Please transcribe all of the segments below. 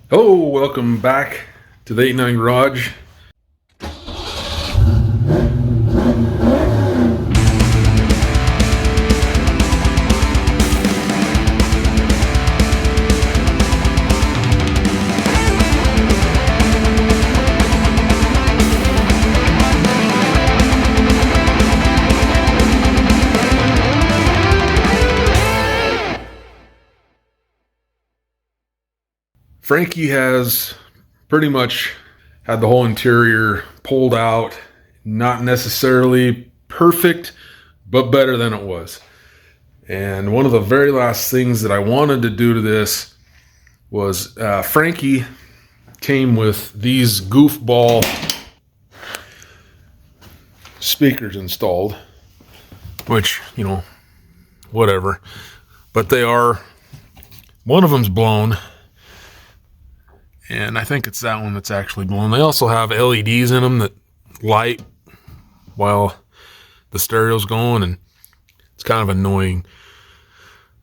Hello, welcome back to the 89 Garage. Frankie has pretty much had the whole interior pulled out. Not necessarily perfect, but better than it was. And one of the very last things that I wanted to do to this was Frankie came with these goofball speakers installed, which, whatever. But one of them's blown. And I think it's that one that's actually blown. They also have LEDs in them that light while the stereo's going, and it's kind of annoying.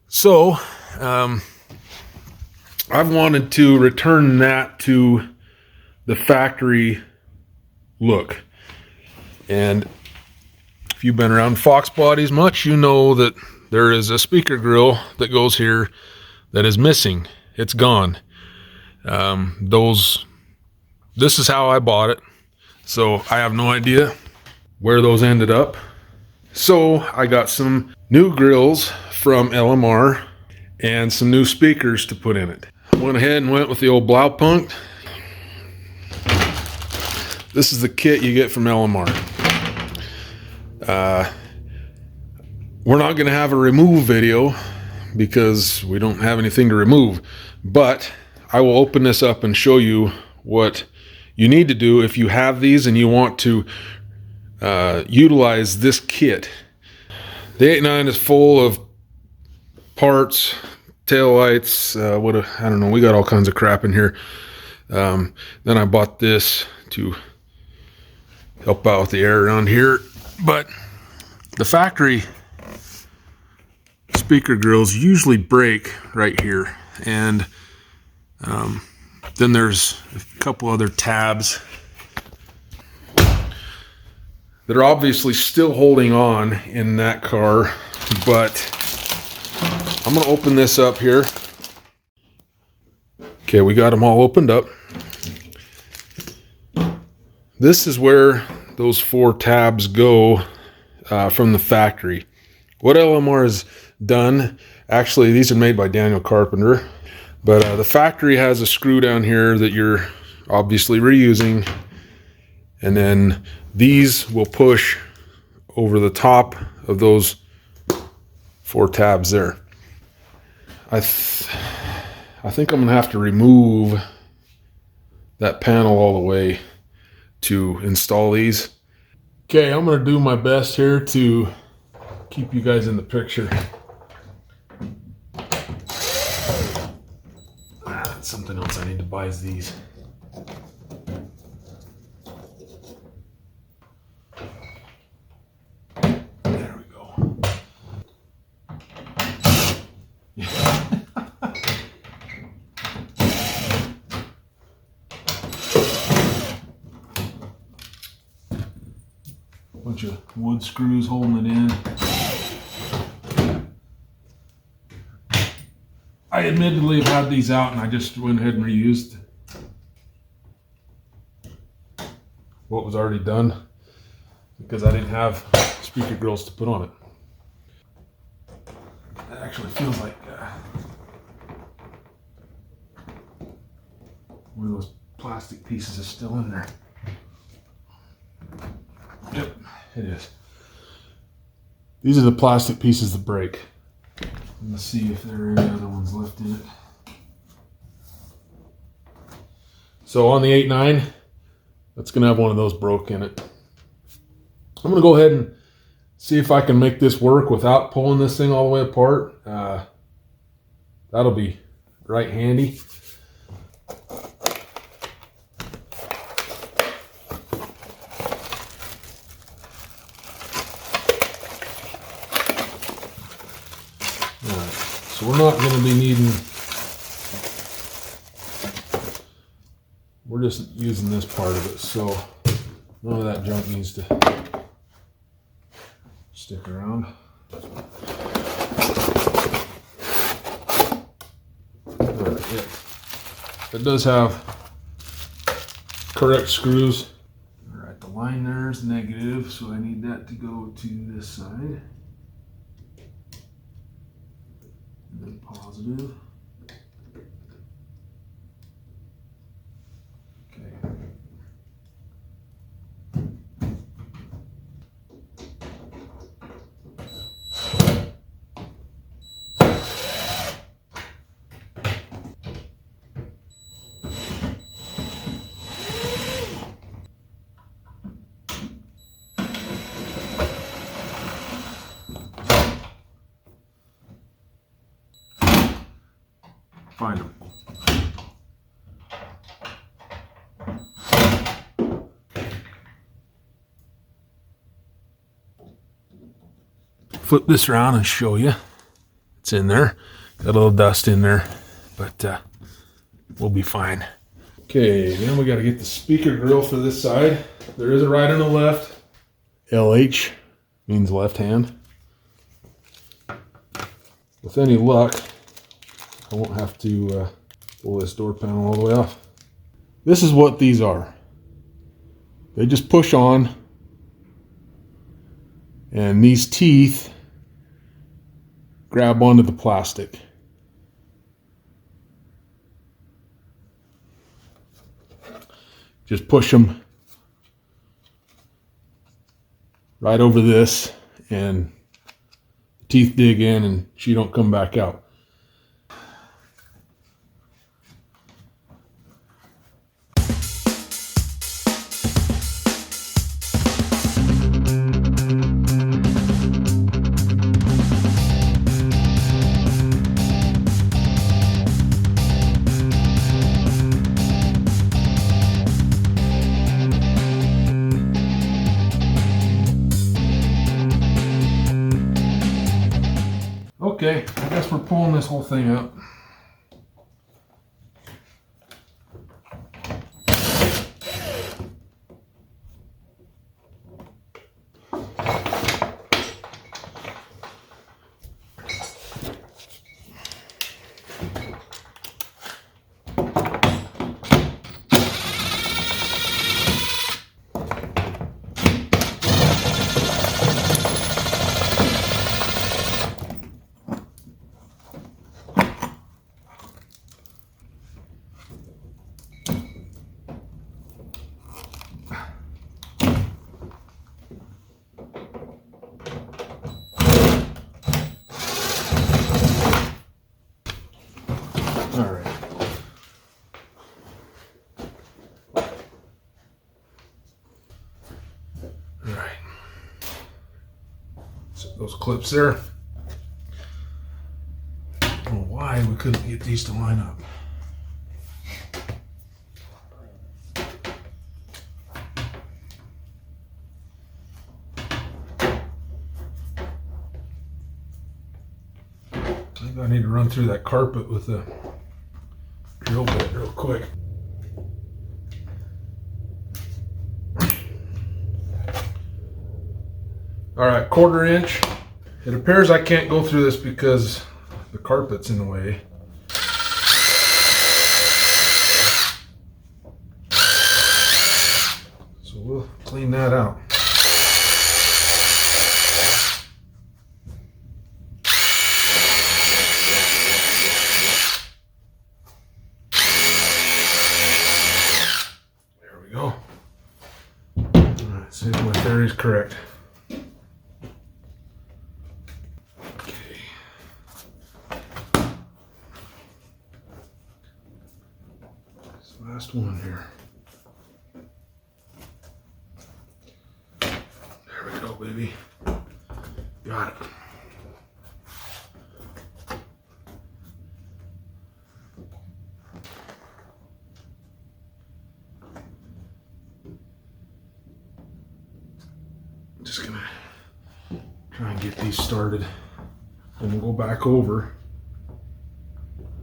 So, I've wanted to return that to the factory look. And if you've been around Fox bodies much, you know that there is a speaker grill that goes here that is missing. It's gone. This is how I bought it, so I have no idea where those ended up. So I got some new grills from LMR and some new speakers to put in it. I went ahead and went with the old Blaupunkt. This is the kit you get from LMR. We're not going to have a remove video because we don't have anything to remove, but I will open this up and show you what you need to do if you have these and you want to utilize this kit. The 89 is full of parts, tail lights, I don't know, we got all kinds of crap in here. Then I bought this to help out with the air around here. But the factory speaker grills usually break right here, and then there's a couple other tabs that are obviously still holding on in that car, but I'm going to open this up here. Okay, we got them all opened up. This is where those 4 tabs go from the factory. What LMR has done, actually these are made by Daniel Carpenter, but the factory has a screw down here that you're obviously reusing, and then these will push over the top of those 4 tabs there. I think I'm gonna have to remove that panel all the way to install these. Okay, I'm gonna do my best here to keep you guys in the picture. Something else I need to buy is these. There we go. Bunch of wood screws holding it in. I admittedly have had these out and I just went ahead and reused what was already done because I didn't have speaker grills to put on it. It actually feels like one of those plastic pieces is still in there. Yep, it is. These are the plastic pieces that break. Let's see if there are any other ones left in it. So on the 8.9, that's going to have one of those broke in it. I'm going to go ahead and see if I can make this work without pulling this thing all the way apart. That'll be right handy. So we're not going to be needing We're just using this part of it, so none of that junk needs to stick around. Right, it does have correct screws. All right, the line there is negative, so I need that to go to this side. And then positive. Okay. Find them. Flip this around and show you. It's in there. Got a little dust in there, but we'll be fine. Okay, then we got to get the speaker grill for this side. There is a right and a left. LH means left hand. With any luck, I won't have to pull this door panel all the way off. This is what these are. They just push on, and these teeth grab onto the plastic. Just push them right over this, and the teeth dig in and she don't come back out. Okay, I guess we're pulling this whole thing up. Those clips there. I don't know why we couldn't get these to line up. I think I need to run through that carpet with a drill bit real quick. All right, 1/4 inch. It appears I can't go through this because the carpet's in the way. So we'll clean that out. There we go. All right, see if my theory's correct. Last one here. There we go, baby. Got it. Just gonna try and get these started, and we'll go back over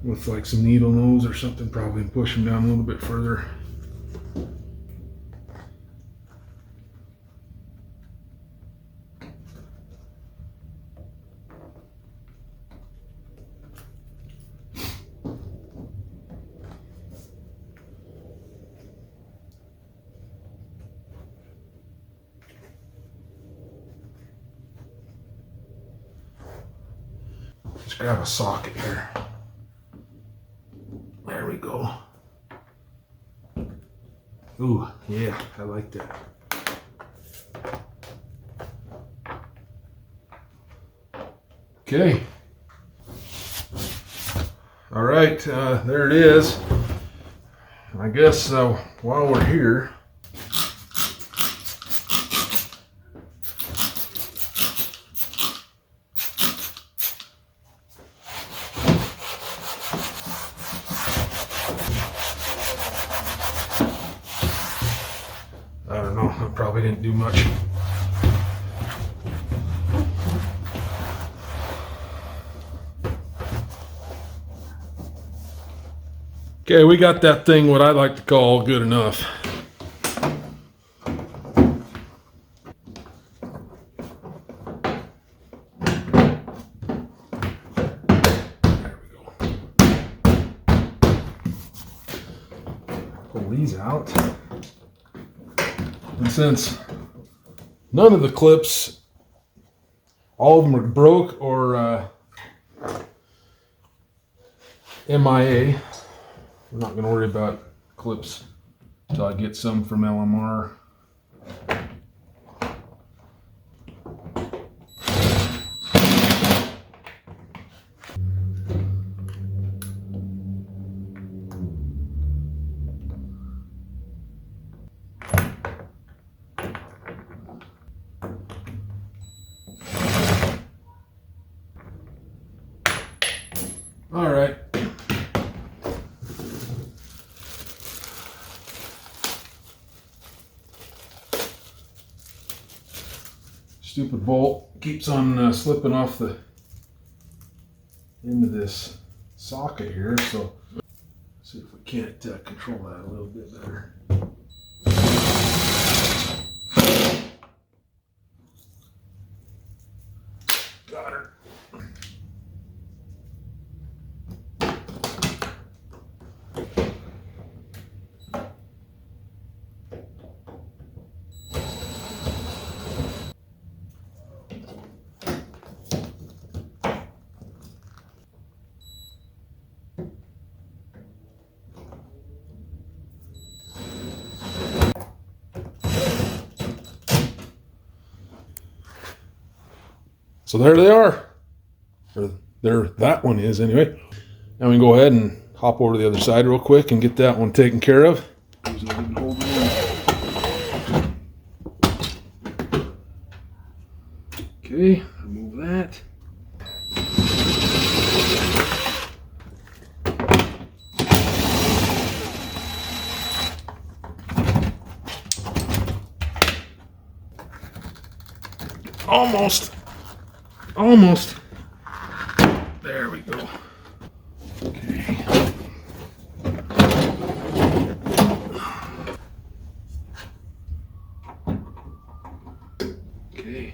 with like some needle nose or something probably and push them down a little bit further. grab a socket here. There we go. Ooh, yeah, I like that. Okay. All right, there it is. I guess while we're here, I don't know, I probably didn't do much. Okay, we got that thing what I like to call good enough. There we go. Pull these out. And since none of the clips, all of them are broke or MIA, we're not going to worry about clips until I get some from LMR. All right. Stupid bolt keeps on slipping off the end of this socket here, so let's see if we can't control that a little bit better. Got her. So there they are. Or there that one is anyway. Now we can go ahead and hop over to the other side real quick and get that one taken care of. Okay, remove that. Almost. There we go. Okay. Okay.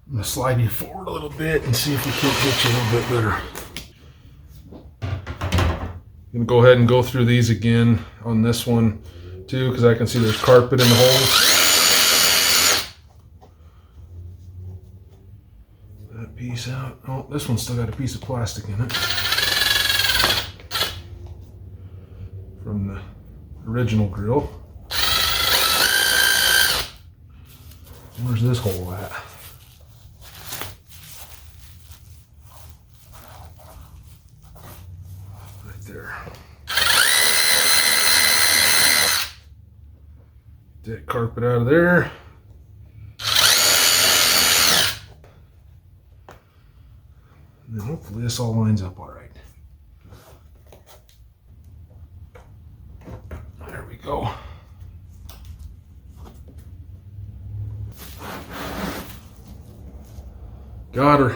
I'm going to slide you forward a little bit and see if we can't get you a little bit better. I'm going to go ahead and go through these again on this one too, because I can see there's carpet in the holes. That piece out. Oh, this one's still got a piece of plastic in it from the original grill. Where's this hole at? There. That carpet out of there. And then hopefully this all lines up all right. There we go. Got her.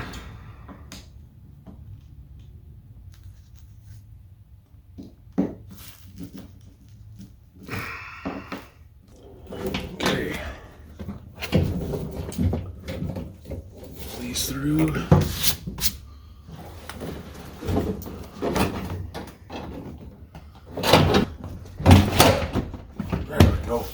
Okay. These through. There we go.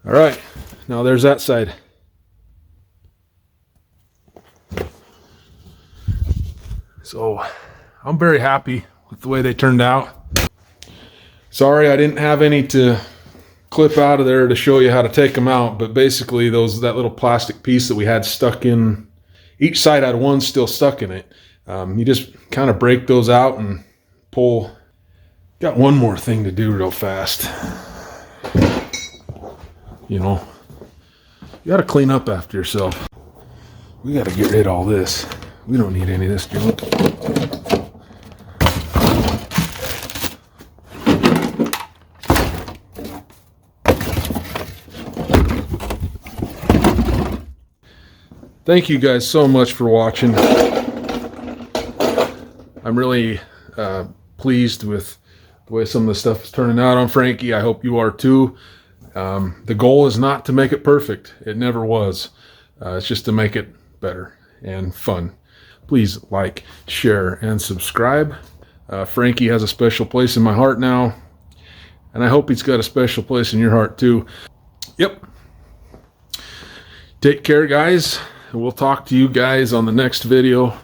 All right, now there's that side. So I'm very happy with the way they turned out. Sorry I didn't have any to clip out of there to show you how to take them out, but basically that little plastic piece that we had stuck in, each side had one still stuck in it. You just kind of break those out and pull. Got one more thing to do real fast. You know, you got to clean up after yourself. We got to get rid of all this. We don't need any of this junk. Thank you guys so much for watching. I'm really pleased with the way some of the stuff is turning out on Frankie. I hope you are too. The goal is not to make it perfect. It never was. It's just to make it better and fun. Please like, share, and subscribe. Frankie has a special place in my heart now, and I hope he's got a special place in your heart too. Yep. Take care, guys. We'll talk to you guys on the next video.